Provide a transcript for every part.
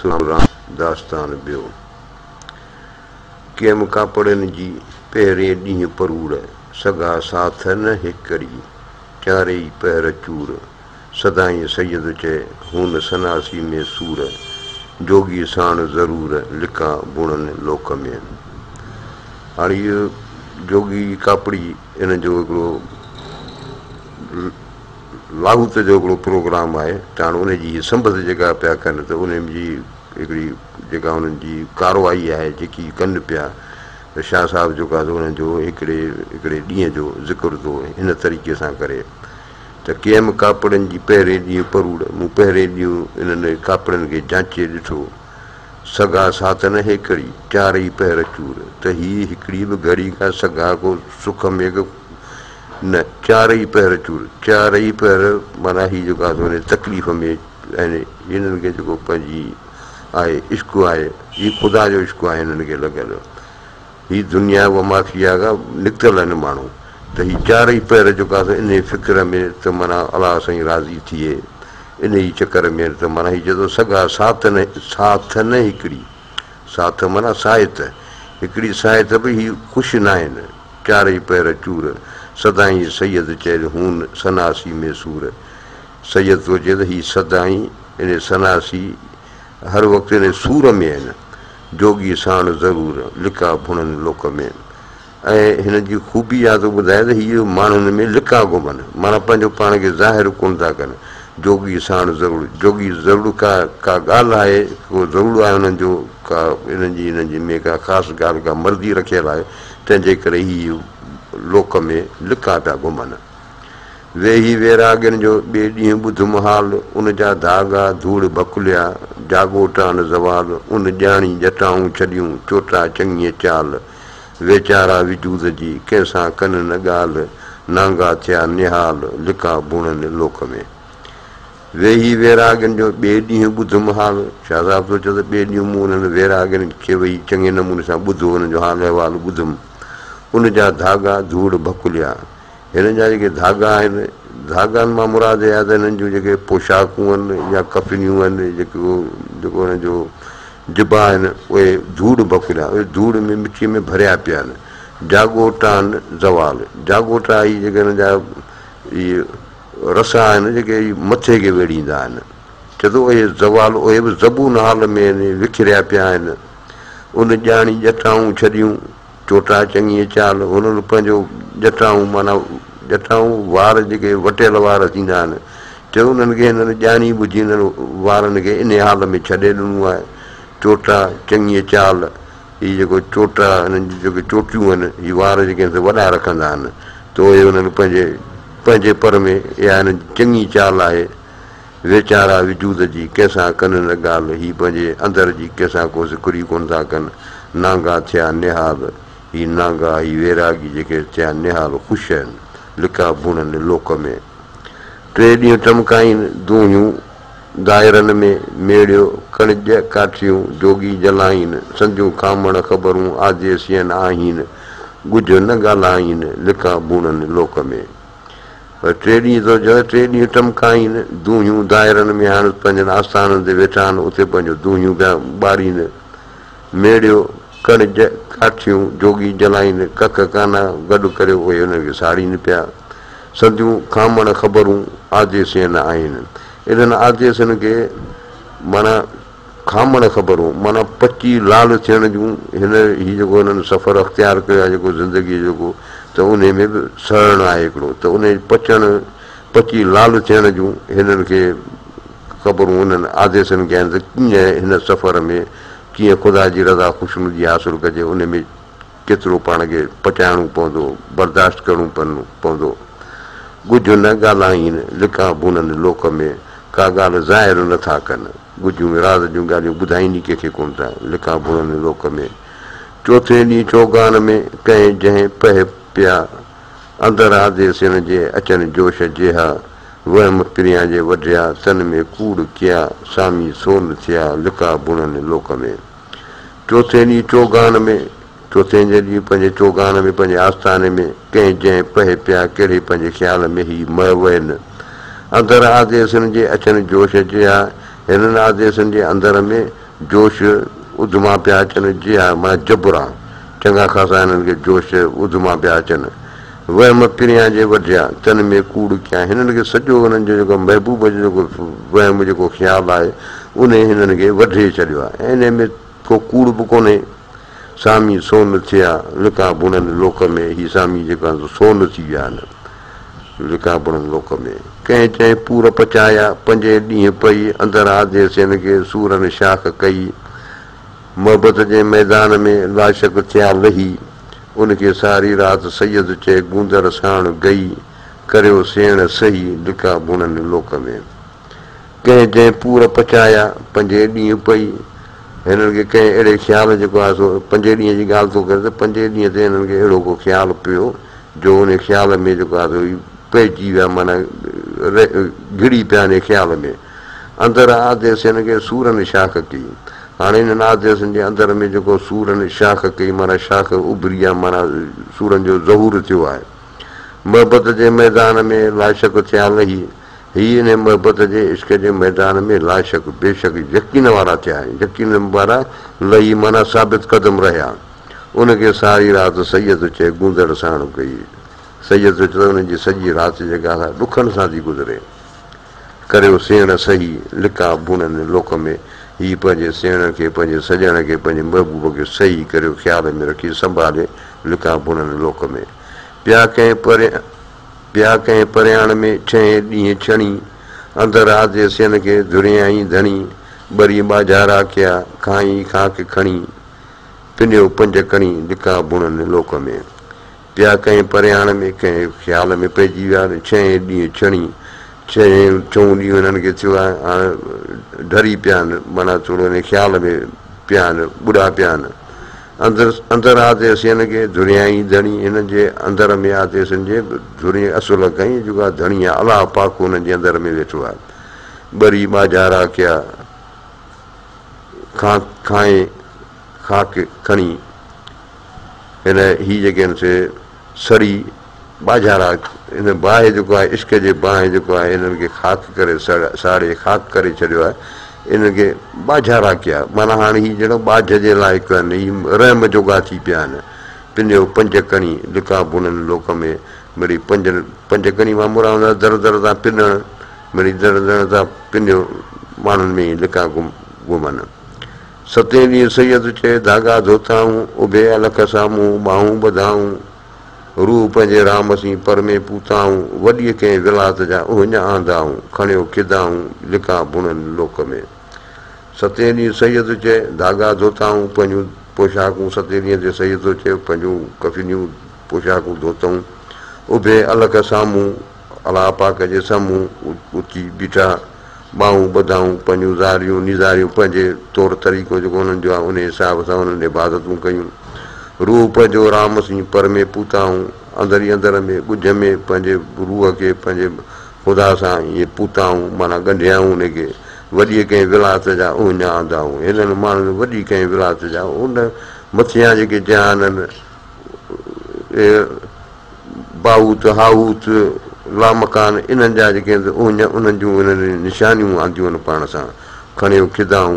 दास्तान ॿियो कंहिं कापड़नि जी पहिरें ॾींहुं परूड़ सॻा साथ न हिकड़ी चारई पहर चूर सदाईं सैयद चए हुन सनासी में सूर जोगी साण ज़रूर लिका बुणनि लोक में। हाणे इहो जोगी कापड़ी इन जो हिकिड़ो लाहूत जो हिकिड़ो प्रोग्राम आहे त हाणे उनजी संबत जेका पिया कनि त उन जी हिकिड़ी जेका उन्हनि जी कारवाई आहे जेकी कनि पिया त शाह साहिबु जेको आहे उन्हनि जो हिकिड़े ॾींहं जो ज़िक्र थो हिन तरीक़े सां करे त कंहिं कापड़नि जी पहिरें ॾींहुं परूड़ मूं पहिरें ॾींहुं इन्हनि कापड़नि खे जांचे ॾिठो सॻा साथ न हिकिड़ी चारई पहर चूर त हीअ हिकिड़ी बि घड़ी खां सॻा को सुख में न चारई पहर चूर चारई पहर माना हीअ जेको आहे उन तकलीफ़ में आहिनि हिननि खे जेको पंहिंजी आहे इश्क़ु आहे हीअ ख़ुदा जो इश्क़ु आहे हिननि खे लॻियल हीअ दुनिया उहा माफ़िया खां निकितल आहिनि माण्हू त हीअ चारई पहर जेको आहे इन फ़िक्र में त माना अलाह साईं राज़ी थिए इन ई चकर में त माना हीअ चए थो सॻा साथ न हिकिड़ी साथ माना साहित हिकिड़ी साहित बि हीअ ख़ुशि न आहिनि चारई पहर चूर सदाईं सैयद चए हुन सनासी में सूर सैयद थो चए त हीअ सदाईं इन सनासी हर वक़्तु इन सूर में आहिनि जोगी साण ज़रूर लिका भुणनि लोक में। ऐं हिन जी ख़ूबी आहे थो ॿुधाए त हीअ माण्हुनि में लिका घुमनि माना पंहिंजो पाण खे ज़ाहिर कोन था कनि जोगी साण ज़रूरु जोगी ज़रूरु का ॻाल्हि आहे को ज़रूरु आहे हुननि जो का हिननि जी में का ख़ासि ॻाल्हि का मर्ज़ी रखियलु आहे तंहिंजे करे हीअ लोक में लिका पिया घुमनि। वेही वैरागनि जो ॿिए ॾींहुं ॿुधुमि हाल उन जा धागा धूड़ भकुलिया जागोटान ज़वाल उन ॼाणी जटाऊं छॾियूं चोटा चङीअ चाल वेचारा विजूद जी कंहिंसां कनि न ॻाल्हि नांगा थिया निहाल लिका बुणनि लोक में। वेही वैरागनि जो ॿिए ॾींहुं ॿुधुमि हाल शाह साहिबु थो चए त ॿिए ॾींहुं मूं उन्हनि वैरागनि खे वेही चङे नमूने सां ॿुधो हुननि जो हाल अहिवाल ॿुधुमि उन जा धागा धूड़ भकुलिया हिननि जा जेके धागा आहिनि धागनि मां मुराद आहे त हिननि जूं जेके पोशाकूं आहिनि या कफनियूं आहिनि जेको हिन जो जिबा आहिनि उहे धूड़ भकुलिया उहे धूड़ में मिटीअ में भरिया पिया आहिनि जागोटान ज़वाल जागोटा ई जेके हिन जा इहे रसा आहिनि जेके मथे खे वेड़ींदा आहिनि चए थो उहे ज़वाल उहे बि ज़बून हाल में विखरिया पिया आहिनि उन ॼाणी जटाऊं छॾियूं चोटा चङीअ चाल हुननि पंहिंजो जटाऊं माना जटाऊं वार जेके वटियल वार थींदा आहिनि चयो उन्हनि खे हिननि ॼाणी ॿुधी हिननि वारनि खे इन हाल में छॾे ॾिनो आहे चोटा चङीअ चाल हीअ जेको चोटा हिननि जी जेके चोटियूं आहिनि हीअ वार जेके आहिनि वॾा रखंदा आहिनि त उहे हुननि पंहिंजे पर में इहा हिननि चङी चाल आहे वेचारा विजूद जी कंहिंसां कनि न ॻाल्हि हीअ पंहिंजे अंदरि जी कंहिंसां को ज़िक्र ई कोन था कनि नांगा थिया निहाल हीअ नांगा हीअ वैरागी जेके थिया निहाल ख़ुशि आहिनि लिका बुणनि लोक में। टे ॾींहं टमकाइनि दूहियूं दाइरनि में मेड़ियो कणिज काठियूं जोगी जलाइनि संदियूं खामण ख़बरूं आदेसियनि आहिनि गुज न ॻाल्हाइनि लिका बुणनि लोक में। पर टे ॾींहं थो चए टे ॾींहं टमकाइनि दूहियूं दाइरनि में हाणे पंहिंजनि आस्थाननि ते वेठा आहिनि उते पंहिंजो दूहियूं पिया ॿारीनि मेड़ियो कणिज काठियूं जोगी जलाइनि कख काना गॾु करे उहे हुननि खे साड़ीनि पिया संदियूं खामण ख़बरूं आदेसियनि आहिनि इन्हनि आदेसनि खे माना खामण ख़बरूं माना पची लाल थियण जूं हीअ जेको हिननि सफ़र अख़्तियार कयो आहे जेको ज़िंदगीअ जो त उन में बि सड़णु आहे हिकिड़ो त उन पची लाल थियण जूं हिननि खे ख़बरूं उन्हनि आदेसनि खे आहिनि त कीअं हिन सफ़र में कीअं ख़ुदा जी रज़ा ख़ुशनुदी हासिलु कजे उन में केतिरो पाण खे पचाइणो पवंदो बर्दाश्त करिणो पवंदो गुज न ॻाल्हाइनि लिका बुणनि लोक में का ॻाल्हि ज़ाहिर नथा कनि गुजूं राज़ जूं ॻाल्हियूं ॿुधाईंदी कंहिंखे कोन था लिका बुणनि लोक में। चोथे ॾींहुं चौगान में कंहिं जंहिं पह पिया अंदरि आदेसियनि जे अचनि जोश जेहा वहम पिरिया जे वढिया तन में कूड़ किया सामी सोन थिया लिका बुणनि लोक में। चौथे ॾींहुं चौगान में चौथे जे ॾींहुं पंहिंजे चौगान में पंहिंजे आस्थाने में कंहिं जंहिं पह पिया कहिड़े पंहिंजे ख़्याल में ई मह वहनि अंदरि आदेसनि जे अचनि जोश जिहा हिननि आदेसनि जे अंदरि में जोश उधमा पिया अचनि जी हा माना जबुर आहे चङा ख़ासा हिननि खे जोश उधमा पिया अचनि वहम पिरियां जे वढिया तन में कूड़ कया हिननि खे सॼो हुननि जो जेको महबूब जो जेको वहम जेको ख़्यालु आहे उन हिननि खे वढे छॾियो आहे ऐं इन में को कूड़ बि कोन्हे सामी सोन थिया लिका बुणनि लोक में हीअ सामी जेका सोन थी विया आहिनि लिका बुणनि लोक में कंहिं चई पूर पचाया 5 ॾींहं पई अंदरि आदेस हिन खे सूरनि शाख कई मोहबत जे मैदान में लाशक थिया लही उनखे सारी राति सैयद चए गूंदड़ साण गई करियो सेण सही लिका बुणनि लोक में कंहिं चई पूर पचाया 5 ॾींहं पई हिननि खे कंहिं अहिड़े ख़्याल जेको आहे सो 5 ॾींहं जी ॻाल्हि थो करे त 5 ॾींहं ते हिननि खे अहिड़ो को ख़्यालु पियो जो उन ख़्याल में जेको आहे सो पइजी विया माना घिड़ी पिया इन ख़्याल में अंदरि आदेस हिन खे सूरनि शाख कई हाणे हिननि आदेसनि जे अंदरि में जेको सूरनि शाख कई माना शाख उभरी आहे माना सूरनि जो ज़हूर थियो आहे मोहबत जे मैदान में लाशक थिया लही हीअ इन मोहबत जे इश्क जे मैदान में लाशक बेशक यकीन वारा थिया यकीन वारा लही माना साबित क़दम रहिया उनखे सारी राति सैयद चए गूंदड़ साण कई सैयद चए त उनजी सॼी राति जेका आहे ॾुखनि सां थी गुज़रे करियो सेण सही लिका बुणनि लोक में हीअ पंहिंजे सेण खे पंहिंजे सॼण खे पंहिंजे महबूब खे सही करियो ख़्याल में रखी संभाले लिका बुणनि लोक में पिया कंहिं परियाण में 6 ॾींहं छणी अंदरि आदेस हिन खे धुरियाई धणी बरी बाजारा कया खाई खाक खणी पिनियो 5 कणी लिका बुणनि लोक में पिया कंहिं परियाण में कंहिं ख़्याल में पइजी विया 6 ॾींहं छणी 4 ॾींहं हिननि खे थियो आहे हाणे डरी पिया आहिनि माना थोरो हिन ख़्याल में पिया आहिनि ॿुॾा पिया आहिनि अंदरि आदेस हिन खे धुरियाई धणी हिन जे अंदरि में आदेसनि जे धुरी असुल कई जेको आहे धणी आहे अलाह पाक हुननि जे अंदरि में वेठो आहे बरी बाजारा कया खाए खाक खणी हिन हीअ जेके आहिनि से सड़ी बाजारा हिन बाहि जेको आहे इश्क जे बाहि जेको आहे हिननि खे खाक करे साड़े खाक करे छॾियो आहे इनखे बाजारा कया माना हाणे हीअ जहिड़ो बाझ जे लाइक़ु आहिनि हीअ रहम जोगा थी पिया आहिनि पिनियो 5 कणी लिका बुणनि लोक में मिड़ी 5 कणी मां मुरा हूंदा दर दर तां पिनणु मिड़ी दर दर तां पिनियो माण्हुनि में लिका घुमनि 7 ॾींहं सैयद चए धागा धोताऊं उभे अलख साम्हूं ॿाहूं ॿधाऊं रूह पंहिंजे राम सी पर में पूताऊं वॾीअ कंहिं विलात जा उहिञ आंदाऊं खणियो खिदाऊं लिका बुणनि लोक में 7 ॾींहं सैयद चए धागा धोताऊं पंहिंजूं पोशाकूं 7 ॾींहं ते सैयद चए पंहिंजूं कफ़िनियूं पोशाकूं धोतऊं उभे अलख साम्हूं अलाह पाक जे साम्हूं उथी बीठा ॿाहूं ॿधाऊं पंहिंजूं ज़ारियूं निज़ारियूं पंहिंजे तौरु तरीक़ो जेको हुननि जो आहे उन हिसाब सां हुननि इबादतूं कयूं रूह पंहिंजो राम सी पर में पूताऊं अंदरि ई अंदरि में ॻुझ में पंहिंजे रूह खे पंहिंजे ख़ुदा सां इहे पूताऊं माना ॻंढियाऊं उनखे वॾीअ कंहिं विलात जा उहिञ आंदाऊं हिननि माण्हुनि वॾी कंहिं विलात जा उन मथियां जेके जहाननि बाहूत हाहूत लामकान इन्हनि जा जेके उहिञ उन्हनि जूं इन्हनि निशानियूं आंदियूं आहिनि पाण सां खणियो खिदाऊं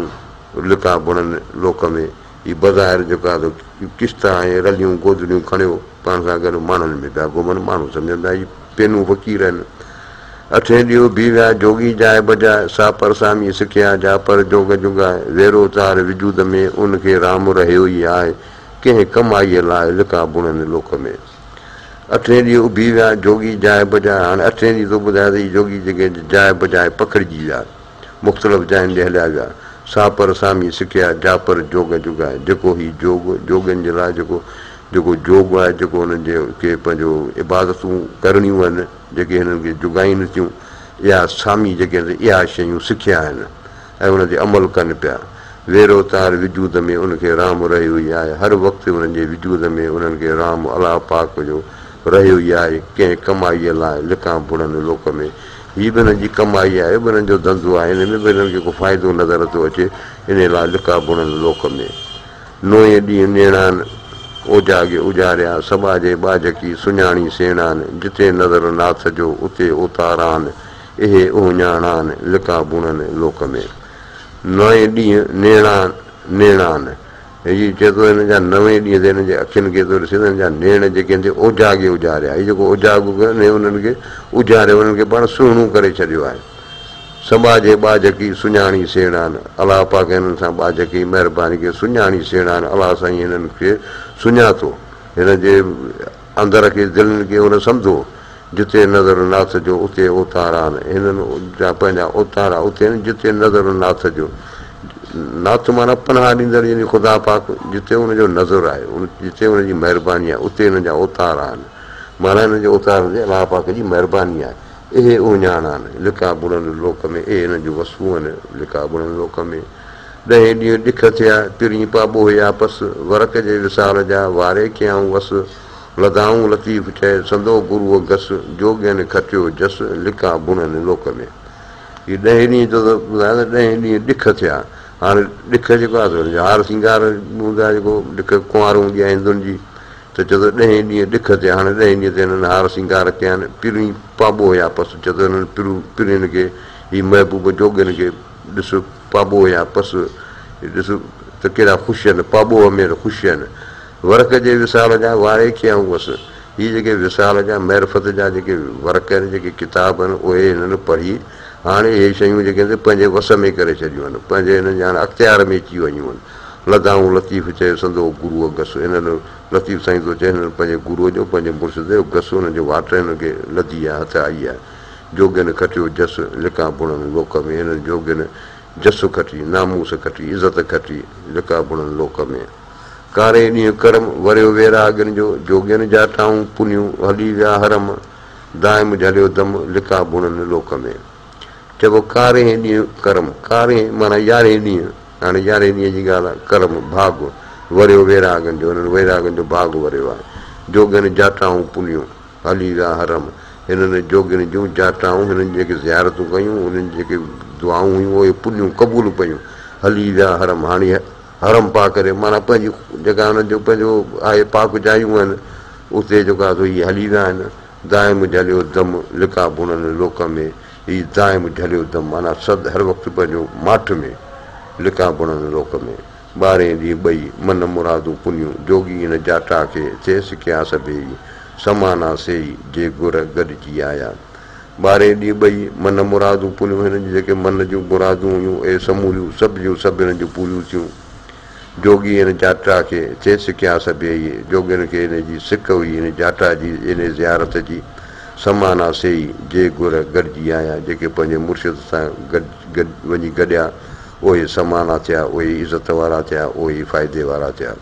लिका बुणनि लोक में हीअ बज़ारि जेको आहे किश्त ऐं रलियूं गोदड़ियूं खणियो पाण सां गॾु माण्हुनि में पिया घुमनि माण्हू सम्झंदा हीअ पेनूं फ़क़ीर आहिनि 8 ॾींहं बि विया जोगी जाए बजाए सा पर सामी सिखिया जा पर जोग जुगाए वेरो तार विजूद में उनखे राम रहियो ई आहे कंहिं कमाईअ लाइ लिका बुणनि लोक में 8 ॾींहं उभी विया जोगी जाए बजाए हाणे 8 ॾींहं थो ॿुधाए त हीअ जोगी जेके जाए बजाए पखिड़िजी विया मुख़्तलिफ़ जायुनि ते हलिया विया सा पर सामी सिखिया जा पर जोग जुगाए जेको हीउ जोगनि जे लाइ जेको जोग आहे जेको हुननि जे खे पंहिंजो इबादतूं करणियूं आहिनि जेके हिननि खे जुगाइनि थियूं इहा सामी जेके आहिनि इहा शयूं सिखिया आहिनि ऐं उन ते अमल कनि पिया वेरो तार विजूद में उनखे राम रहियो ई आहे हर वक़्तु उन्हनि जे विजूद में उन्हनि खे राम अलाह पाक जो रहियो ई आहे कंहिं कमाईअ लाइ लिका बुणनि लोक में हीअ बि हिननि जी कमाई आहे बि हिननि जो धंधो आहे हिन में बि हिननि खे को फ़ाइदो नज़र थो अचे इन लाइ लिका बुणनि लोक में 9 ॾींहं नेणान ओजागे उजारिया सभा जे बाजकी सुञाणी सेणान जिते नज़र नाथ जो उते उतारान इहे उञाणान लिका बुणनि लोक में नवे ॾींहं नेणान हीअ चए थो हिन जा नवे ॾींहं ते हिन जे अखियुनि खे थो ॾिसे त हिन जा नेण जेके आहिनि उजागे उजारिया हीअ जेको उजागो कयो उन्हनि खे उजारियो उन्हनि खे पाण सुहिणो करे छॾियो आहे समाजे बाजकी सुञाणी सेणान अलाह पाक हिननि सां बाजकी महिरबानी खे सुञाणी सेणान अलाह साईं हिननि खे सुञातो हिन जे अंदर खे दिलनि खे हुन सम्झो जिते नज़र नाथ जो उते उतारा आहिनि हिननि जा पंहिंजा उतारा उते आहिनि जिते नज़र नाथ जो नाथ माना पनाह ॾींदड़ यानी ख़ुदा पाक जिते हुनजो नज़र आहे जिते हुनजी महिरबानी आहे उते हिन जा उतार आहिनि माना हिन जे उतार ते अलाह पाक जी महिरबानी आहे इहे उञाण आहिनि लिका बुड़नि लोक में इहे हिन जूं वसूं आहिनि लिका बुड़नि लोक में 10 ॾींहं ॾिख थिया पिरी पाबो हुया पस वरक जे विसाल जा वारे कयाऊं वस लदाऊं लतीफ़ चए संदो गुरूअ घस जोगियनि खटियो जस लिका बुड़नि लोक में हीअ 10 ॾींहं जो त ॿुधायो त 10 ॾींहं ॾिख थिया हाणे ॾिख जेको आहे हार सिंगार हूंदा जेको ॾिख कुंवार हूंदी आहे हिंदुनि जी त चए थो 10 ॾींहं ॾिख थिया हाणे 10 ॾींहं ते हिननि हार सिंगार कया आहिनि पिरी पाबो हुया पस चए थो हिननि पिरियुनि खे हीअ महबूब जोगियुनि खे ॾिस पाबो हुया पस ॾिस त कहिड़ा ख़ुशि आहिनि पाबो अमीर ख़ुशि आहिनि वर्क जे विसाल जा वारे कयाऊं हुअसि हीअ जेके विसाल जा महरफ़त जा जेके वर्क आहिनि जेके किताब आहिनि उहे हिननि पढ़ी हाणे इहे शयूं जेके आहिनि पंहिंजे वस में करे छॾियूं आहिनि पंहिंजे हिननि जा हाणे अख़्तियार में अची वयूं आहिनि लदाऊं लतीफ़ चए संदो गुरूअ घसु हिननि लतीफ़ साईं थो चए हिननि पंहिंजे गुरूअ जो पंहिंजे मुर्शिद जो घसु हुननि जो वाट हिनखे लधी आहे हथ आई आहे जोगियुनि खटियो जस लिका बुड़नि लोक में हिननि जोगियुनि जसु खटी नामूस खटी इज़त खटी लिका बुड़नि लोक में कारे ॾींहुं करम वरियो वेरागनि जो जोगियुनि जाटाऊं पुनियूं हली विया हरम दाइम झलियो दम लिका बुड़नि लोक में चइबो कारे ॾींहुं करम कारे माना 11 ॾींहं हाणे 11 ॾींहं जी ॻाल्हि आहे करम भाग वरियो वेरागनि जो हिननि वेरागनि जो भाग वरियो आहे जोगियुनि जाटाऊं पुनियूं हली विया हरम हिननि जोगियुनि जूं जाटाऊं हिननि जेके ज़ियारतूं कयूं हुननि जेके दुआऊं हुयूं उहे पुनियूं क़बूल कयूं हली विया हरम हाणे हरम पा करे माना पंहिंजी जेका हुननि जो पंहिंजो आहे पाक जायूं आहिनि उते जेको आहे हीअ हली विया आहिनि दाइम झलियो दम लिका बुड़नि लोक में हीअ दाइम झलियो दम माना सद हर वक़्तु पंहिंजो माठ में लिका बुड़नि लोक में 12 ॾींहं ॿई मन मुरादूं पुनियूं जोगी हिन जाटा खे थिएसि कया सभेई समाना सेई जे गुर गॾिजी आया 12 ॾींहं ॿई मन मुरादूं पुनियूं हिननि जी जेके मन जूं मुरादूं हुयूं ऐं समूरियूं सभु हिननि जूं पूरियूं थियूं जोगी हिन जाटा खे थिएसि कया सभेई जोगियुनि खे हिन जी सिक हुई हिन जाटा जी हिन ज़ियारत जी समाना सेई जे गुर गॾिजी आया जेके पंहिंजे मुर्शिद सां वञी गॾिया उहे समाना थिया उहे इज़त वारा थिया उहे फ़ाइदे वारा थिया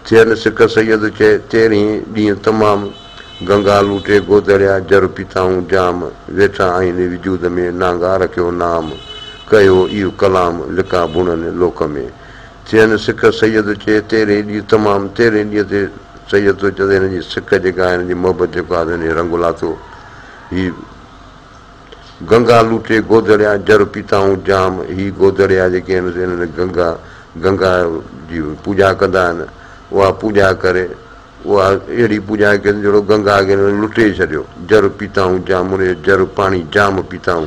थियनि सिक सैयद चए 13 ॾींहं तमामु गंगा लूटे गोदड़िया जर पीताऊं जाम वेठा आहिनि विजूद में नांगा रखियो नाम कयो इहो कलाम लिका बुड़नि लोक में थियनि सिक सैयद चए 13 ॾींहं तमामु 13 ॾींहं ते सैयद थो चए हिन जी सिक जेका हिन जी मोहबत जेको आहे हिन रंग लाथो हीअ गंगा लूटे गोदड़िया जर पीताऊं जाम ही गोदड़िया जेके आहिनि हिननि गंगा जी पूॼा कंदा आहिनि उहा पूॼा करे उहा अहिड़ी पूॼा कनि जहिड़ो गंगा खे लुटे छॾियो जर पीताऊं जाम उन जर पाणी जाम पीताऊं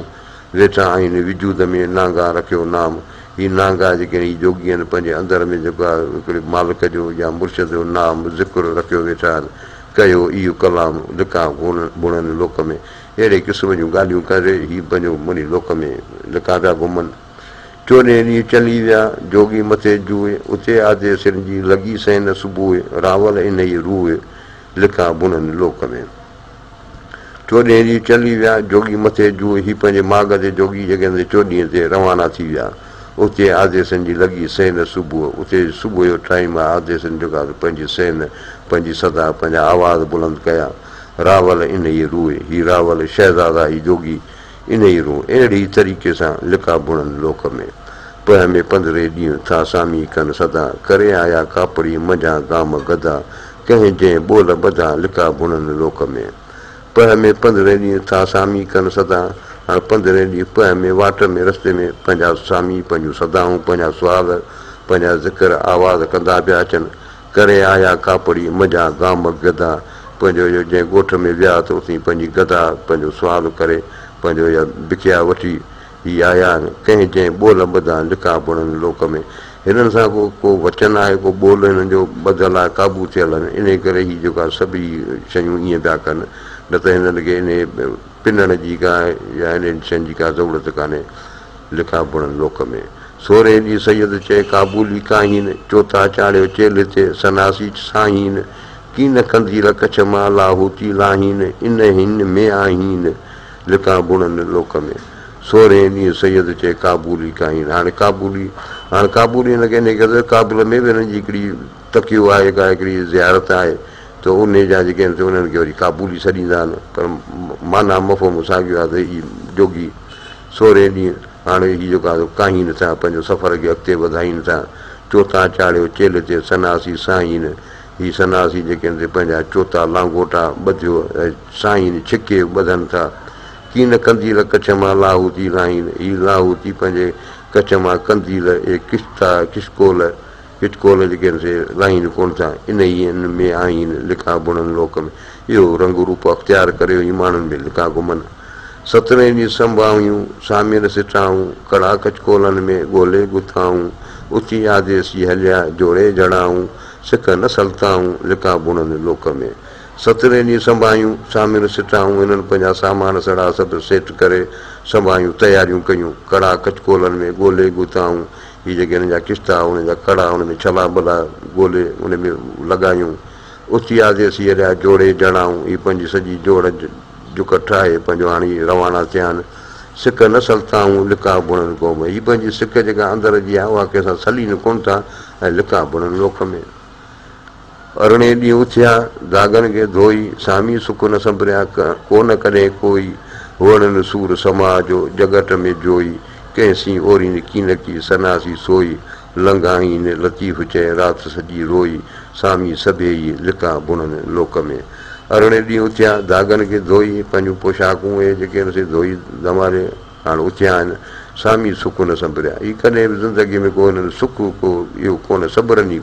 वेठा आहिनि विजूद में नांगा रखियो नाम हीअ नांगा जेके आहिनि हीअ जोगी आहिनि पंहिंजे अंदर में जेको आहे हिकिड़े मालिक जो या मुर्शिद जो नाम ज़िक्र रखियो वेठा आहिनि कयो इहो कलाम लिका बुड़नि लोक में अहिड़े क़िस्म जूं ॻाल्हियूं करे हीअ पंहिंजो मुनी लोक में लिका पिया घुमनि 14 ॾींहं चली विया जोगी मथे जूए उते आदे सिर जी लॻी सैन सुबुह रावल इन ई रूए लिका बुड़नि लोक में 14 ॾींहं चली विया जोगी मथे जूए हीअ पंहिंजे माग ते जोगी जेके 14 ते रवाना थी विया उते आदेसनि जी लॻी सैन सुबुह उते सुबुह जो टाइम आहे आदेसनि जेका पंहिंजी सैन पंहिंजी सदा पंहिंजा आवाज़ बुलंद कया रावल इन ई रूए हीअ रावल शहज़ादा ही जोगी इन ई रू अहिड़ी तरीक़े सां लिका बुड़नि लोक में पह में 15 ॾींहं था सामी कनि सदा करे आया कापड़ी मंझा गाम गदा कंहिं जंहिं ॿोल ॿधा लिका बुड़नि लोक में पह में 15 ॾींहं था सामी कनि सदा हाणे 15 ॾींहं पह में वाट में रस्ते में पंहिंजा सामी पंहिंजूं सदाऊं पंहिंजा सुवाल पंहिंजा ज़िक्र आवाज़ कंदा पिया अचनि करे आया कापड़ी मंझा गाम गदा पंहिंजो जंहिं ॻोठ में विया त उते पंहिंजी गदा पंहिंजो सुवाल करे पंहिंजो या बिखिया वठी ही आया आहिनि कंहिं जंहिं ॿोल ॿधा लिका बुणनि लोक में हिननि सां को वचन आहे को ॿोल हिननि जो ॿधल आहे क़ाबू थियल आहिनि इन करे ही जेका सभई शयूं ईअं पिया कनि न त हिननि खे इन पिनण जी का या इन शयुनि जी का ज़रूरत कान्हे लिखा बुणनि लोक में 16 ॾींहुं सैयद चए क़ाबूली काहीन चोथा चाढ़ियो चेल ते सनासी साहीन कीन कंदील कच्छ मां लाहूती लाहीन इन हिन में आहीन लिखा बुणनि लोक में 16 ॾींहुं सैयद चए क़ाबूली काहीन हाणे क़ाबूली हिन खे करे क़ाबुल में बि हिननि जी हिकिड़ी तकियो आहे का हिकिड़ी ज़ियारत आहे त उन जा जेके आहिनि उन्हनि खे वरी क़ाबूली सॾींदा आहिनि पर माना मफ़हम साॻियो आहे त हीअ जोगी 16 ॾींहं हाणे हीअ जेको आहे काहीन था पंहिंजो सफ़र खे अॻिते वधाइनि था चोथा चाढ़ियो चेल ते सनासी साईं हीअ सनासी जेके आहिनि पंहिंजा चोथा लांगोटा ॿधियो साईं छिके ॿधनि था कीन कंदील कच्छ मां लाहूती लाहीन हीअ लाहूती पंहिंजे कच्छ मां कंदील किचकोल जेके आहिनि से लाहीन कोन था इन ई में आहिनि लिखा बुणनि लोक में इहो रंग रूप अख़्तियार करे माण्हुनि में लिखा घुमनि 17 ॾींहं संभावियूं सामिर सिटाऊं कड़ा कचकोलनि में ॻोल्हे गुथाऊं उची आदेसी हलिया जोड़े जड़ाऊं सिक न सलताऊं लिखा बुणनि लोक में 17 ॾींहं संभायूं सामिर सिटाऊं हिननि पंहिंजा सामान सड़ा सभु सेट करे संभायूं तयारियूं कयूं कड़ा कचकोलनि में ॻोल्हे गुथाऊं हीअ जेके हिन जा किश्ता उन जा कड़ा उन में छला भला ॻोल्हे उन में लॻायूं उची आदेसी हलिया जोड़े जड़ाऊं हीअ पंहिंजी सॼी जोड़ जुक ठाहे पंहिंजो हाणे रवाना थिया आहिनि सिक न सलताऊं लिका बुणनि क़ौम हीअ पंहिंजी सिक जेका अंदरि जी आहे उहा कंहिंसां सलीन कोन था ऐं लिका बुणनि लोक में 18 ॾींहं उथिया दागनि खे धोई सामी सुख न संभरिया कोन कॾहिं कोई वणनि सूर समाजो जगत में जोई कंहिंसी ओरीन कीनकी सनासी सोई लंघाईन लतीफ़ चए राति सॼी रोई सामी सभेई लिका बुणनि लोक में 18 ॾींहं उथिया दागनि खे धोई पंहिंजूं पोशाकूं उहे जेके आहिनि से धोई दमारे हाणे उथिया आहिनि सामी सुख न संभरिया हीअ कॾहिं बि ज़िंदगीअ में को हिननि सुख को इहो कोन सब्रनि ई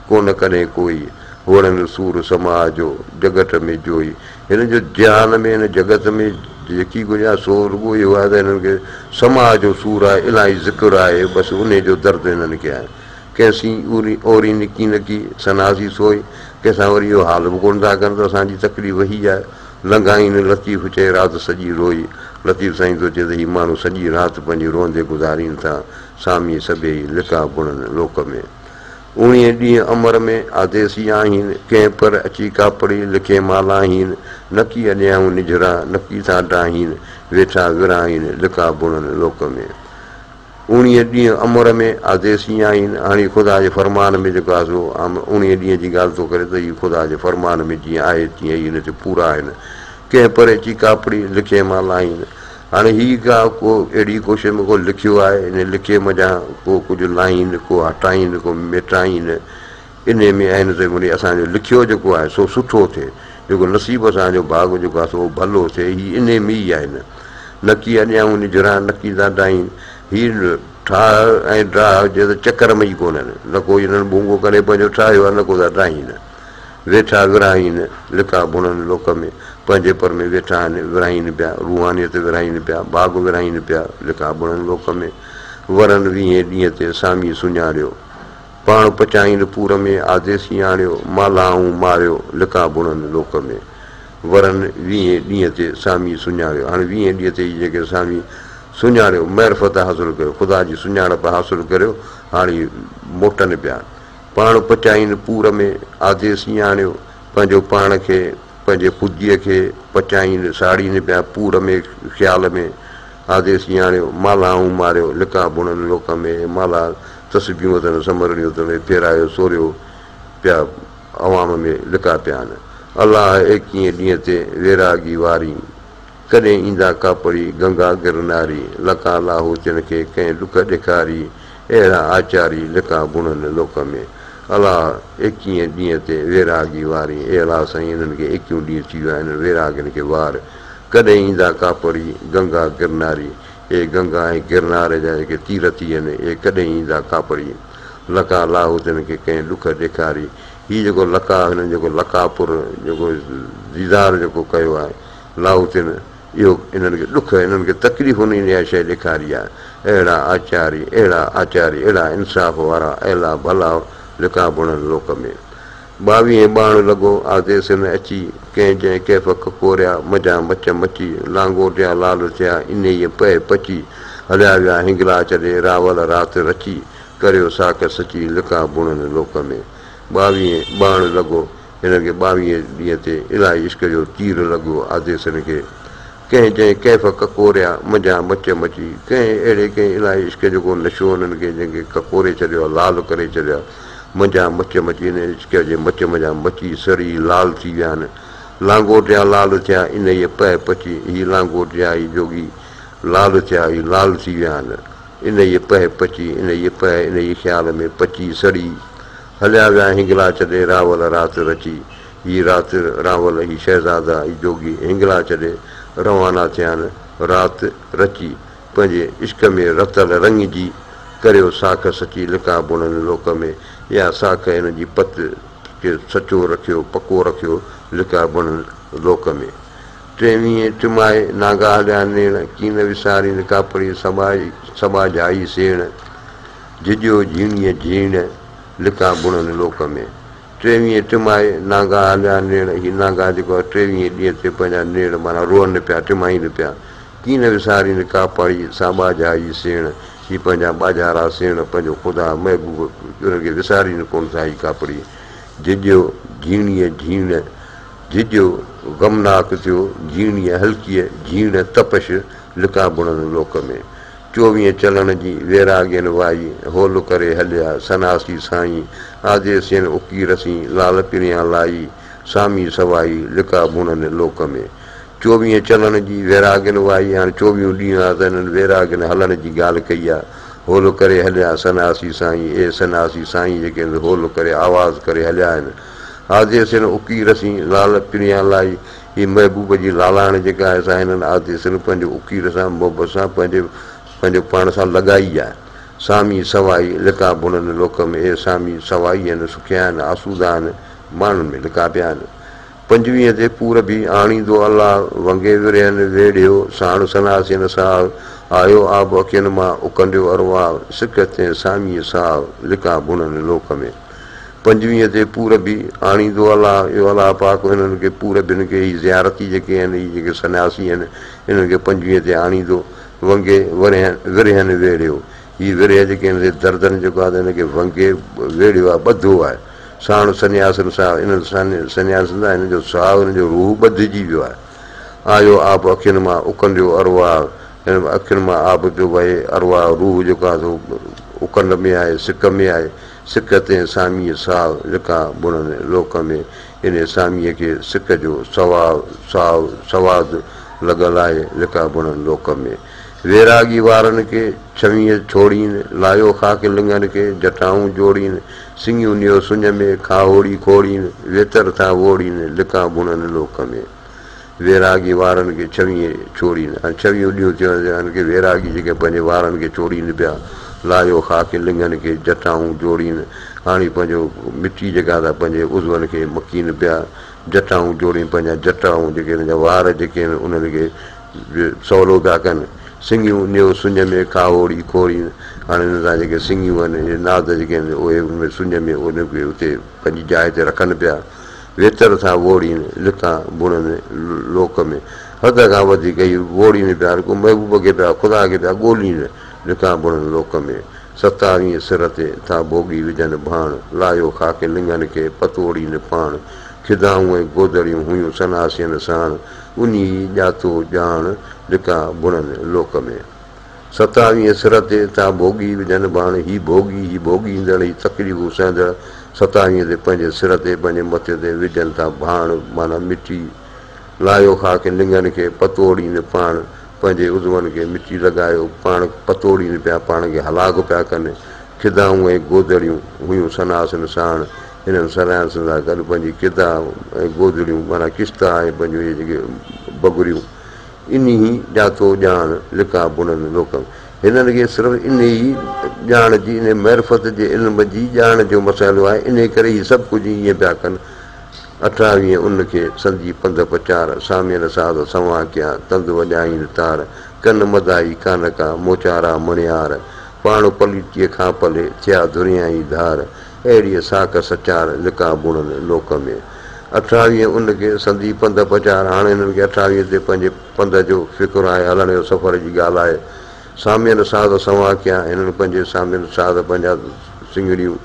कोन कॾहिं कोई वणनि सूर समाज जो जगत में जोई हिन जो ध्यान में हिन जगत में जेकी गुंजाइश सो रुॻो इहो आहे त हिननि खे समाज जो सूर आहे इलाही ज़िक्र आहे बसि उन जो दर्द हिननि खे आहे कंहिंसी ओरी निकी नकी सनासी सोई कंहिंसां वरी इहो हाल बि कोन था कनि त असांजी तकलीफ़ ई आहे लंघाईनि लतीफ़ चए राति सॼी रोई लतीफ़ साईं थो चए त हीअ माण्हू सॼी राति पंहिंजी रोंदे गुज़ारीनि था सामी सभेई लिका बुणनि लोक में 19 ॾींहं अमर में आदेसी आहिनि कंहिं पर अची कापड़ी लिखे माला आहिनि नकी अॼाऊं निजरा नकी था डाहीनि वेठा विराहिनि लिका बुणनि लोक में 19 ॾींहं अमर में आदेसी आहिनि हाणे ख़ुदा जे फरमान में जेको आहे सो 19 ॾींहं जी ॻाल्हि थो करे त हीअ ख़ुदा जे फरमान में जीअं आहे तीअं ई हिन ते पूरा आहिनि कंहिं पर अची कापड़ी लिखे माला आहिनि हाणे हीअ का को अहिड़ी कोशिशि में को लिखियो आहे इन लिखे मज़ा को कुझु लाहीनि को हटाइनि को मिटाइनि इन में आहिनि त वरी असांजो लिखियो जेको आहे सो सुठो थिए जेको नसीब असांजो भाग जेको आहे सो भलो थिए हीअ इन में ई आहिनि नकी अॼाऊं निजरा नकी था डाहीनि हीअ ठाह ऐं ड्राह जे त चकर में ई कोन्हनि न को हिननि बूंगो करे पंहिंजो ठाहियो आहे न को था डाहीनि वेठा विराहिनि लिका बुणनि लोक में पंहिंजे पर में वेठा आहिनि विराहिनि पिया रूहानियत विराहिनि पिया बाग विराहिनि पिया लिका बुणनि लोक में वरनि 20 ॾींहं ते सामी सुञाणियो पाण पचाईनि पूर में आदेसी आणियो मालाऊं मारियो लिका बुणनि लोक में वरनि 20 ॾींहं ते सामी सुञाणियो हाणे 20 ॾींहं ते ई जेके सामी सुञाणियो महरफ़त हासिलु कयो ख़ुदा जी सुञाणप हासिलु करियो हाणे मोटनि पिया पाण पचाईनि पूर में आदेसी आणियो पंहिंजो पाण खे पंहिंजे ख़ुदीअ खे पचाईनि साड़ीनि पिया पूर में ख़्याल में आदेसी आणियो मालाऊं मारियो लिका बुणनि लोक में माला तस्बियूं अथनि समरणियूं अथनि फेरायो सोरियो पिया अवाम में लिका पिया आहिनि अलाह 21 ॾींहं ते वैरागी वारी कॾहिं ईंदा कापड़ी गंगा गिरनारी लका लाहो तिन खे कंहिं ॾुख ॾेखारी अहिड़ा आचारी लिका बुणनि लोक में अलाह 21 ॾींहं ते वैरागी वारी अहिड़ा साईं हिननि खे 21 ॾींहं थी विया आहिनि वैरागियुनि खे वार कॾहिं ईंदा कापड़ी गंगा गिरनारी ए गंगा ऐं गिरनार जा जेके तीरथी आहिनि ए कॾहिं ईंदा कापड़ी लका लाहो तिन खे कंहिं ॾुख ॾेखारी हीअ जेको लका हिननि जेको लकापुर जेको दीदार जेको कयो आहे लाहूतिन इहो इन्हनि खे ॾुख इन्हनि खे तकलीफ़ उन इहा शइ ॾेखारी आहे अहिड़ा आचार्य अहिड़ा इंसाफ़ वारा अहिड़ा भला लिखा बुणनि लोक में 22 बाण लॻो आदेश न अची कंहिं जंहिं कैफ़ कोरिया मजा मच मची लांगोटिया लाल थिया इन ई पए पची हलिया विया हिंगला चढ़े रावल राति रची करियो साक सची लिखा बुणनि लोक में 22 बाण लॻो हिन खे 22 ॾींहं ते इलाही इश्क जो तीर लॻो आदेसनि खे कंहिं जंहिं कैफ़ ककोरिया मजा मच मची कंहिं अहिड़े कंहिं इलाही इश्क जेको नशो उन्हनि खे जंहिंखे ककोरे छॾियो आहे लाल करे छॾियो आहे मजा मच मची इन इश्क जे मच मजा मची सड़ी लाल थी विया आहिनि लांगोटिया लाल थिया इन ई पए पची हीअ लांगोटिया ई जोगी लाल थिया हीअ लाल थी विया आहिनि इन ई पए पची इन ई पए इन ई ख़्याल में पची सड़ी हलिया विया हिंगला छॾे रावल राति रची हीअ राति रावल ही शहज़ादा ही जोगी हिंगला छॾे रवाना थिया आहिनि राति रची पंहिंजे इश्क में रतल रंग जी करियो साख सची लिखा बुणनि लोक में या साख हिन जी पत खे सचो रखियो पको रखियो लिखा बुणनि लोक में 23 टिमाए नागा हलिया नेण कीन विसारीनि कापड़ी सबा जाई सेण झिजो झीणीअ झीण लिखा बुणनि लोक में 23 टिमाए नागा हलिया नेण हीअ नागा जेको आहे 23 ॾींहं ते पंहिंजा नेण माना रोअनि पिया टिमाइनि पिया कीन विसारीनि कापड़ी साबा जाई सेण हीअ पंहिंजा ॿाझारा सेण पंहिंजो ख़ुदा महबूब उनखे विसारीनि कोन था हीअ कापड़ी झिजो झीणीअ झीण झिजो गमनाक थियो झीणीअ हल्कीअ झीण तपश लिखा बुणनि लोक में 24 चलण जी वैरागियनि वाई होल करे हलिया सनासी साईं आदेसियनि उकी रसी लाल पिरिया लाई सामी सवाई लिखा बुणनि लोक में 24 चलण जी वैरागियनि वाई हाणे 24 ॾींहं आहे त हिननि वैरागियनि हलण जी ॻाल्हि कई आहे होल करे हलिया सनासी साईं ए सनासी साईं जेके आहिनि होल करे आवाज़ करे हलिया आहिनि आदेसियनि उकी रसी लाल पिरिया लाई हीअ महबूब जी लालाण जेका आहे असां हिननि आदेसियनि पंहिंजो उकीर सां मोहबत सां पंहिंजो पाण सां लॻाई आहे सामी सवाई लिखा बुणनि लोक में हे सामी सवाई आहिनि सुखिया आहिनि आसूदा आहिनि माण्हुनि में लिखा पिया आहिनि 25 ते पूर बि आणींदो अलाह वंगे विरियनि वेड़ियो साण सनासियनि साह आयो आब अखियुनि मां उकंडियो अरवाह सिक ते सामीअ साह लिखा बुणनि लोक में 25 ते पूर बि आणींदो अलाह इहो अलाह पाक हिननि खे पूर बिन खे ई ज़ियारती जेके आहिनि इहे जेके सन्यासी आहिनि हिननि खे 25 ते आणींदो वंगे विरियनि वेड़ियो हीअ विरह जेके आहिनि दर्दनि जेको आहे त हिनखे वंगे वेड़ियो आहे ॿधो आहे साण सन्यासनि सां इन्हनि सन्यासनि सां हिन जो साह हिन जो रूह ॿधिजी वियो आहे आयो आब अखियुनि मां उकंडियो अरवाह हिन अखियुनि मां आब पियो वहे अरवाह रूह जेको आहे सो उकंड में आहे सिक में आहे सिक ते सामीअ साह लिखा बुणनि लोक में इन सामीअ खे सिक जो सवादु लॻल आहे लिखा बुणनि लोक में वैरागी वारनि खे 26 छोड़ीनि लायो ख़ाक लिंगनि खे जटाऊं जोड़ीनि सिंगियूं नियो सुञ में खाहोड़ी खोड़ीनि वेतर था वोड़ीनि लिखा बुणनि लोक में वैरागी वारनि खे 26 छोड़ीनि हाणे 26 ॾींहं थियो हिन खे वैरागी जेके पंहिंजे वारनि खे छोड़ीनि पिया लायो ख़ाक लिंगनि खे जटाऊं जोड़ीनि हाणे पंहिंजो मिटी जेका था पंहिंजे उज़वनि खे मकीनि पिया जटाऊं जोड़ीनि पंहिंजा जटाऊं जेके हिन जा वार जेके आहिनि उन्हनि खे सवलो पिया कनि सिंगियूं नियो सुञ में खाहोड़ी खोड़ीनि हाणे हिन सां जेके सिंगियूं आहिनि नाद जेके आहिनि उहे उन सुञ में उनखे उते पंहिंजी जाइ ते रखनि पिया वेतर सां वोड़ीनि लिखा बुणनि लोक में हद खां वधीक ई वोड़ीनि पिया को महबूब खे पिया ख़ुदा खे पिया ॻोल्हीनि लिखा बुणनि लोक में 27 सिर ते था भोगी विझनि भाण लायो ख़ाक लिंगनि खे पतोड़ीनि पाण खिदाऊं ऐं गोदड़ियूं हुयूं सनासियनि साण उन ॼातो ॼाण लिखा बुणनि लोक में 27 सिर ते था भोगी विझनि भाण ही भोगी ईंदड़ ही तकलीफ़ूं सहंदड़ 27 ते पंहिंजे सिर ते पंहिंजे मथे ते विझनि था भाण माना मिटी लायो ख़ाक लिंगनि खे पतोड़ीनि पाण पंहिंजे उज़वनि खे मिटी लॻायो पाण पतोड़ीनि पिया पाण खे हलाक पिया कनि खिदाऊं ऐं गोदड़ियूं हुयूं सनासनि साण हिननि सनासनि सां गॾु पंहिंजी किदा ऐं गोदड़ियूं माना किश्ता ऐं पंहिंजो इहे जेके बगुरियूं इन ई ॼातो ॼाण लिखा बुणनि लोक हिननि खे सिर्फ़ु इन ई ॼाण जी इन महरफ़त जे इल्म जी ॼाण जो मसाइलो आहे इन करे ई सभु कुझु ईअं पिया कनि 28 उनखे संधी पंध पचार सामियन साध सवा कया तंद वॼाईनि तार कन मदाई कान का मोचारा मणियार पाण पलीतीअ खां पले थिया दुनियाई धार अहिड़ीअ साख सचार लिका बुणनि लोक में 28 उनखे संधी पंध पचार हाणे हिननि खे 28 ते पंहिंजे पंध जो फ़िक्रु आहे हलण जो सफ़र जी ॻाल्हि आहे सामियन साध सवा कया हिननि पंहिंजे सामियन साध पंहिंजा सिंगड़ियूं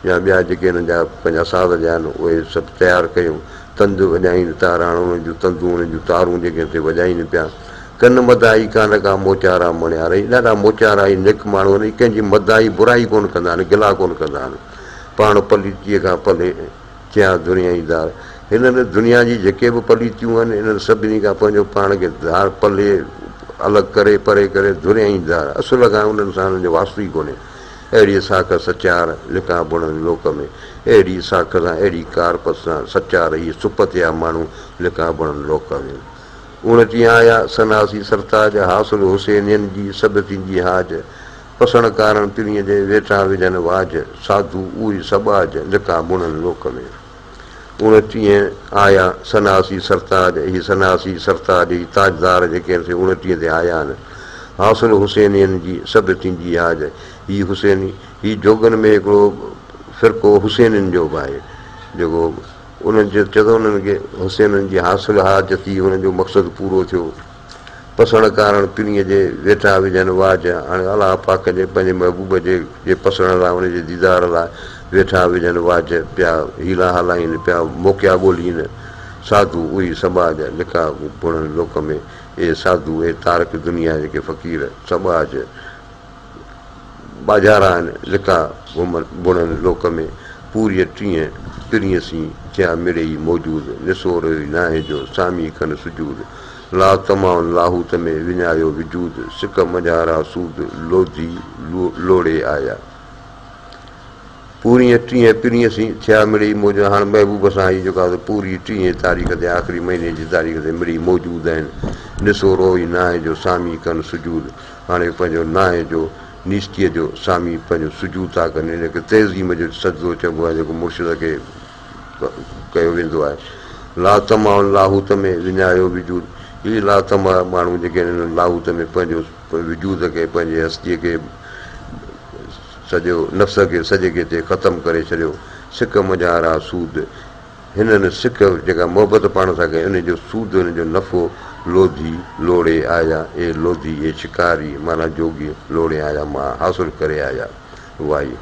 या ॿिया जेके हिननि जा पंहिंजा साध जा आहिनि उहे सभु तयारु कयूं तंदु वॼाईनि तार हाणे उन्हनि जूं तंदूं उन्हनि जूं तारूं जेके हिते वॼाइनि पिया कन मदाई कान का मोचारा मणियार ई ॾाढा मोचारा ई निक माण्हू आहिनि कंहिंजी मदाई बुराई कोन कंदा आहिनि गिला कोन कंदा आहिनि पाण पलीतीअ खां पले थिया दुनियाईदार हिननि दुनिया जी जेके बि पलीतियूं आहिनि हिननि सभिनी खां पंहिंजो पाण खे धार पले अलॻि करे परे करे दुनियाईदार असुल खां उन्हनि सां हुननि जो वास्तो ई कोन्हे अहिड़ी साख सचार लिका बुणनि लोक में अहिड़ी साख सां अहिड़ी कारप सां सचार इहे सुप थिया माण्हू लिका बुणनि लोक में 29 आया सनासी सरताज हासिल हुसैनियनि जी सभु थींदी हाज पसण कारण पिणीअ जे वेठा विझनि वाज साधू उहे सबाज लिका बुणनि लोक में 29 आया सनासी सरताज ही सनासी सरताज ही ताजदार जेके आहिनि 29 ते आया आहिनि हासिल हुसैनियनि जी सभु थींदी हाज ही हुसैनी ही जोगनि में हिकिड़ो फ़िरक़ो हुसैनियुनि जो बि आहे जेको उन्हनि जो चयो उन्हनि खे हुसैननि जी हासिल हाज थी हुननि जो मक़सदु पूरो थियो पसण कारण पिणीअ जे वेठा विझनि वाज हाणे अलाह पाक जे पंहिंजे महबूब जे पसण लाइ उनजे दीदार लाइ वेठा विझनि वाज पिया हीला हलाइनि पिया मोकिया ॻोल्हीनि साधू उहे समाज लिका बुणनि लोक में ए साधू ए तारक दुनिया जेके फ़क़ीर समाज बाज़ारा आहिनि लिका बुणनि लोक में पूरीअ 30 पिणीअ सी थिया मिड़ेई मौजूदु निसोर नाहे जो सामी खन सुजूद ला तमाम लाहूत में विञायो विजूद सिक मझारा सूद लोधी लोड़े आया पूरी 30 पिणीअ सी थिया मिड़ेई मौजूदु हाणे महबूब सां ई जेका पूरी 30 तारीख़ ते आख़िरी महीने जी तारीख़ ते मिड़ी मौजूदु आहिनि निसोरो ई नाहे जो सामी कनि सुजूद हाणे पंहिंजो नाहे जो निश्तीअ जो सामी पंहिंजो सुजूद था कनि हिनखे तेज़ीम जो सजदो चइबो आहे जेको मुर्शिद खे कयो वेंदो आहे ला तमाम लाहूत में विञायो विजूद हीअ ला तमाम माण्हू जेके आहिनि लाहूत में पंहिंजो विजूद खे पंहिंजे हस्तीअ खे सॼो नफ़्स खे सॼे खे हिते ख़तमु करे छॾियो सिक मझारा सूद हिननि सिक जेका मोहबत पाण सां कई उनजो सूद उनजो नफ़ो लोधी लोड़े आया ए लोधी ए शिकारी माना जोगी लोड़े आया मां हासिलु करे आया वाई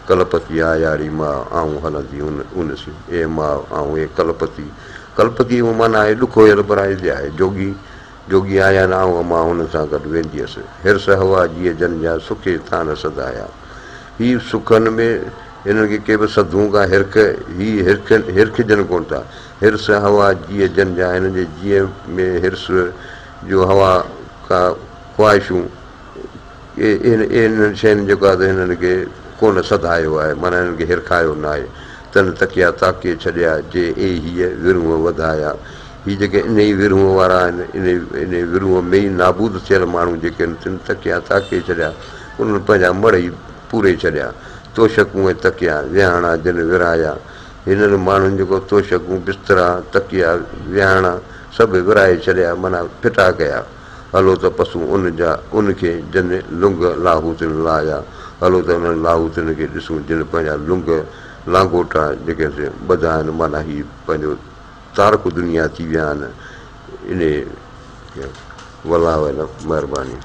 कलपति आयारी मां आऊं हलंदी उन सी ए मां आऊं ए कलपति कलपति जो माना आहे ॾुखो बराए ते आहे जोगी आया न आऊं मां हुन सां गॾु वेंदी हुअसि हिर्स हवा जीअं जन जा सुखे थान सदाया ही सुखनि में हिननि खे के बि सदूं खां हिरखजनि कोन था हिर्स हवा जीअं जन जा हिननि जे जीअं में हिर्स जो हवा का ख़्वाहिशूं इन्हनि शयुनि जेको आहे त हिननि खे कोन सधायो आहे माना हिननि खे हिरखायो न आहे तन तकिया ताके छॾिया जे ए हीअ विरूं वधाया हीअ जेके इन ई विरूं वारा आहिनि इन विरूं में ई नाबूद थियल माण्हू जेके आहिनि तिन तकिया ताके छॾिया उन्हनि पंहिंजा मड़ ई पूरे छॾिया तोशकूं ऐं तकिया विहाणा जिन विराया हिननि माण्हुनि जेको तोशकूं बिस्तरा तकिया विहाणा सभु विराए छॾिया माना फिटा कया हलो त पशु उनखे जिन लुंग लाहूतिन लाया हलो त उन्हनि लाहूतिन खे ॾिसूं जिन पंहिंजा लुंग लांगोटा जेके ॿधा आहिनि माना हीअ पंहिंजो तारक दुनिया थी विया आहिनि इन वला महिरबानी।